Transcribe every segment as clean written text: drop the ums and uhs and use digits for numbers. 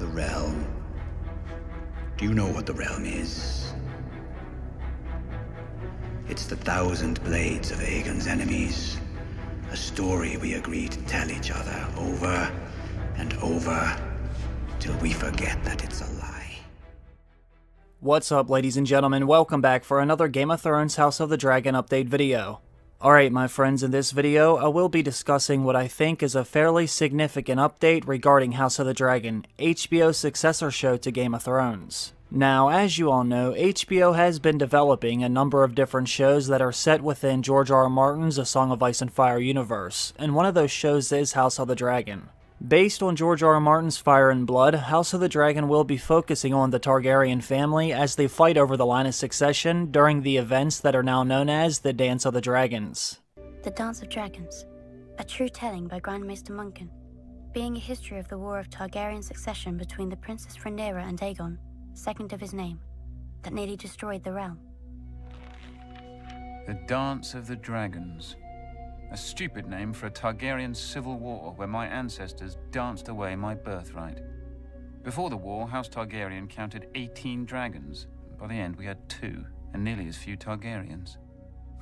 The realm. Do you know what the realm is? It's the 1,000 blades of Aegon's enemies. A story we agree to tell each other over and over till we forget that it's a lie. What's up, ladies and gentlemen? Welcome back for another Game of Thrones House of the Dragon update video. Alright my friends, in this video I will be discussing what I think is a fairly significant update regarding House of the Dragon, HBO's successor show to Game of Thrones. Now, as you all know, HBO has been developing a number of different shows that are set within George R.R. Martin's A Song of Ice and Fire universe, and one of those shows is House of the Dragon. Based on George R.R. Martin's Fire and Blood, House of the Dragon will be focusing on the Targaryen family as they fight over the line of succession during the events that are now known as the Dance of the Dragons. The Dance of Dragons, a true telling by Grandmaster Munkin, being a history of the war of Targaryen succession between the Princess Rhaenyra and Aegon, second of his name, that nearly destroyed the realm. The Dance of the Dragons. A stupid name for a Targaryen civil war where my ancestors danced away my birthright. Before the war, House Targaryen counted 18 dragons. By the end, we had 2, and nearly as few Targaryens.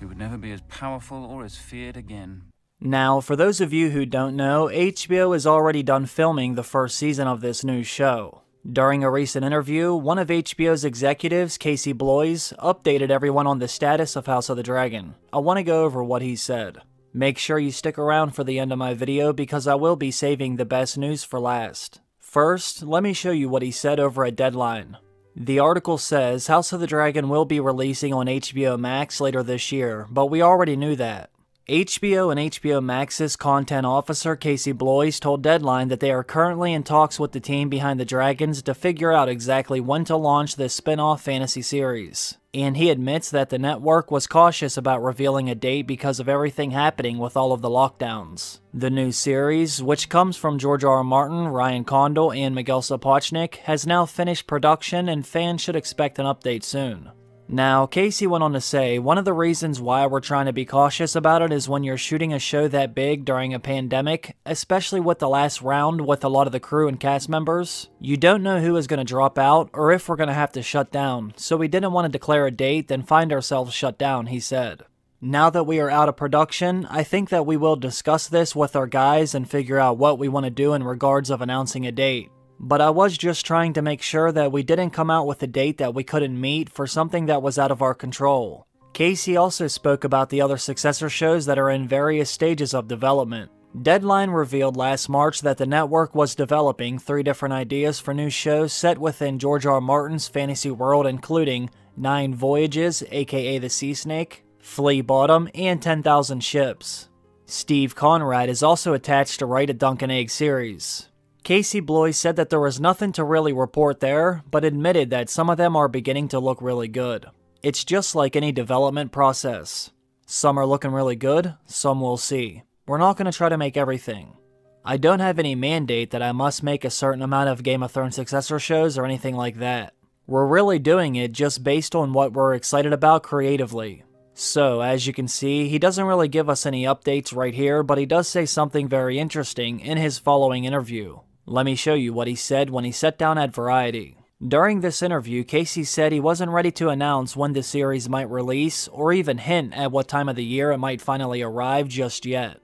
We would never be as powerful or as feared again. Now, for those of you who don't know, HBO is already done filming the first season of this new show. During a recent interview, one of HBO's executives, Casey Bloy, updated everyone on the status of House of the Dragon. I want to go over what he said. Make sure you stick around for the end of my video because I will be saving the best news for last. First, let me show you what he said over at Deadline. The article says House of the Dragon will be releasing on HBO Max later this year, but we already knew that. HBO and HBO Max's content officer Casey Bloy told Deadline that they are currently in talks with the team behind the Dragons to figure out exactly when to launch this spin-off fantasy series. And he admits that the network was cautious about revealing a date because of everything happening with all of the lockdowns. The new series, which comes from George R.R. Martin, Ryan Condal, and Miguel Sapochnik, has now finished production and fans should expect an update soon. Now, Casey went on to say, one of the reasons why we're trying to be cautious about it is when you're shooting a show that big during a pandemic, especially with the last round with a lot of the crew and cast members, you don't know who is going to drop out or if we're going to have to shut down, so we didn't want to declare a date then find ourselves shut down, he said. Now that we are out of production, I think that we will discuss this with our guys and figure out what we want to do in regards of announcing a date. But I was just trying to make sure that we didn't come out with a date that we couldn't meet for something that was out of our control. Casey also spoke about the other successor shows that are in various stages of development. Deadline revealed last March that the network was developing 3 different ideas for new shows set within George R. R. Martin's fantasy world, including 9 Voyages, aka The Sea Snake, Flea Bottom, and 10,000 Ships. Steve Conrad is also attached to write a Dunk and Egg series. Casey Bloy said that there was nothing to really report there, but admitted that some of them are beginning to look really good. It's just like any development process. Some are looking really good, some we'll see. We're not going to try to make everything. I don't have any mandate that I must make a certain amount of Game of Thrones successor shows or anything like that. We're really doing it just based on what we're excited about creatively. So, as you can see, he doesn't really give us any updates right here, but he does say something very interesting in his following interview. Let me show you what he said when he sat down at Variety. During this interview, Casey said he wasn't ready to announce when the series might release, or even hint at what time of the year it might finally arrive just yet.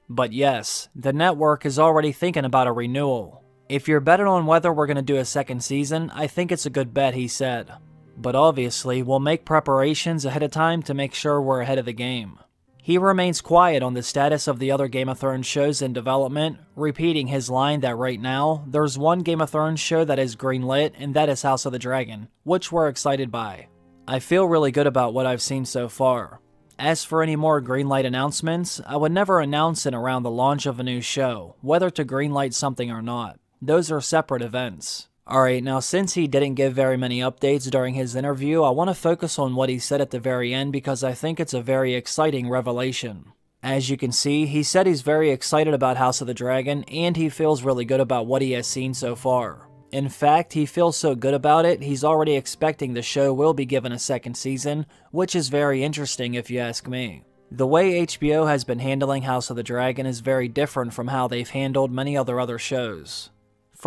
But yes, the network is already thinking about a renewal. If you're betting on whether we're going to do a second season, I think it's a good bet, he said. But obviously, we'll make preparations ahead of time to make sure we're ahead of the game. He remains quiet on the status of the other Game of Thrones shows in development, repeating his line that right now, there's one Game of Thrones show that is greenlit, and that is House of the Dragon, which we're excited by. I feel really good about what I've seen so far. As for any more greenlight announcements, I would never announce it around the launch of a new show, whether to greenlight something or not. Those are separate events. Alright, now since he didn't give very many updates during his interview, I want to focus on what he said at the very end because I think it's a very exciting revelation. As you can see, he said he's very excited about House of the Dragon, and he feels really good about what he has seen so far. In fact, he feels so good about it, he's already expecting the show will be given a second season, which is very interesting if you ask me. The way HBO has been handling House of the Dragon is very different from how they've handled many other shows.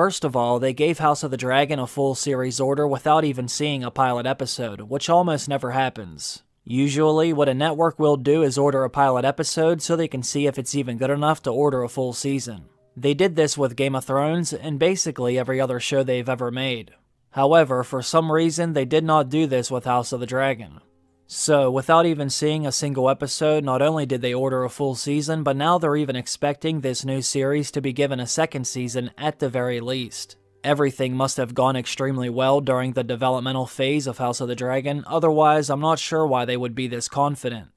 First of all, they gave House of the Dragon a full series order without even seeing a pilot episode, which almost never happens. Usually, what a network will do is order a pilot episode so they can see if it's even good enough to order a full season. They did this with Game of Thrones and basically every other show they've ever made. However, for some reason, they did not do this with House of the Dragon. So, without even seeing a single episode, not only did they order a full season, but now they're even expecting this new series to be given a second season at the very least. Everything must have gone extremely well during the developmental phase of House of the Dragon, otherwise I'm not sure why they would be this confident.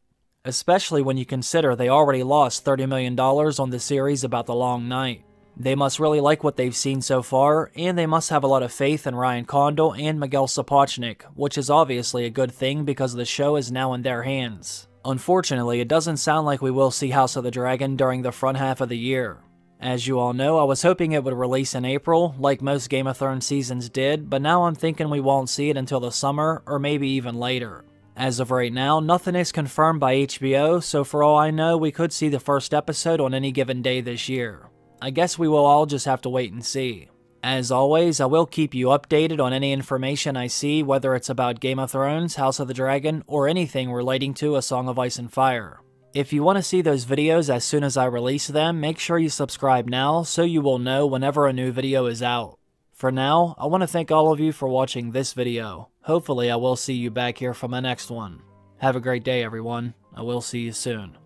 Especially when you consider they already lost $30 million on the series about the Long Night. They must really like what they've seen so far, and they must have a lot of faith in Ryan Condal and Miguel Sapochnik, which is obviously a good thing because the show is now in their hands. Unfortunately, it doesn't sound like we will see House of the Dragon during the front half of the year. As you all know, I was hoping it would release in April, like most Game of Thrones seasons did, but now I'm thinking we won't see it until the summer, or maybe even later. As of right now, nothing is confirmed by HBO, so for all I know, we could see the first episode on any given day this year. I guess we will all just have to wait and see. As always, I will keep you updated on any information I see, whether it's about Game of Thrones, House of the Dragon, or anything relating to A Song of Ice and Fire. If you want to see those videos as soon as I release them, make sure you subscribe now so you will know whenever a new video is out. For now, I want to thank all of you for watching this video. Hopefully I will see you back here for my next one. Have a great day everyone. I will see you soon.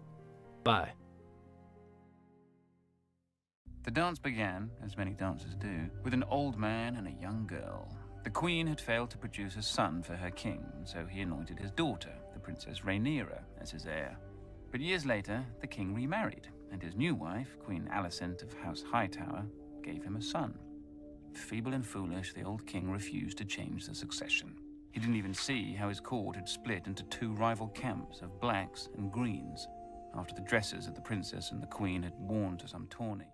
Bye. The dance began, as many dances do, with an old man and a young girl. The queen had failed to produce a son for her king, so he anointed his daughter, the Princess Rhaenyra, as his heir. But years later, the king remarried, and his new wife, Queen Alicent of House Hightower, gave him a son. Feeble and foolish, the old king refused to change the succession. He didn't even see how his court had split into two rival camps of blacks and greens, after the dresses of the princess and the queen had worn to some tourney.